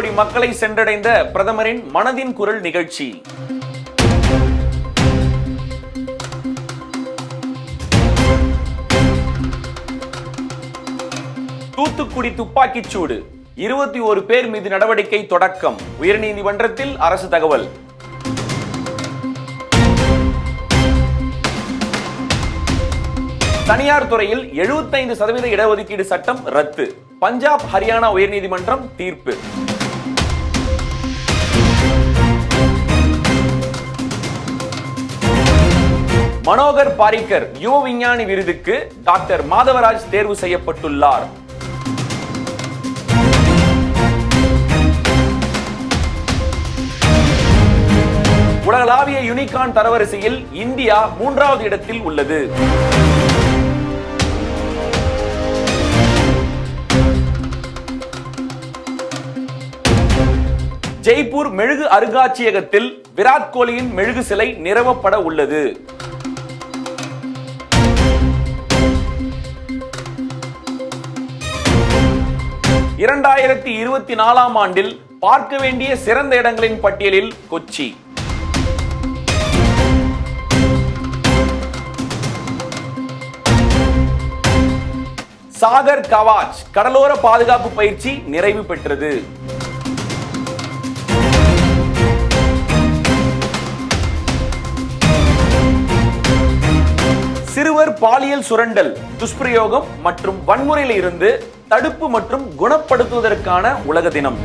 கோடி மக்களை சென்றடைந்த பிரதமரின் மனதின் குரல் நிகழ்ச்சி. தூத்துக்குடி துப்பாக்கிச் சூடு, 21 பேர் மீது நடவடிக்கை தொடக்கம். உயர்நீதிமன்றத்தில் அரசு தகவல். தனியார் துறையில் 75% இடஒதுக்கீடு சட்டம் ரத்து. பஞ்சாப், ஹரியானா உயர்நீதிமன்றம் தீர்ப்பு. மனோகர் பாரிக்கர் யுவ விஞ்ஞானி விருதுக்கு டாக்டர் மாதவராஜ் தேர்வு செய்யப்பட்டுள்ளார். உலகளாவிய யூனிகார்ன் தரவரிசையில் இந்தியா 3வது இடத்தில் உள்ளது. ஜெய்ப்பூர் மெழுகு அருங்காட்சியகத்தில் விராட் கோலியின் மெழுகு சிலை நிறுவப்பட உள்ளது. இரண்டாயிரத்தி 24ஆம் ஆண்டில் பார்க்க வேண்டிய சிறந்த இடங்களின் பட்டியலில் கொச்சி. சாகர் கவாச் கடலோர பாதுகாப்பு பயிற்சி நிறைவு பெற்றது. சிறுவர் பாலியல் சுரண்டல், துஷ்பிரயோகம் மற்றும் வன்முறையில் இருந்து தடுப்பு மற்றும் குணப்படுத்துவதற்கான உலக தினம்.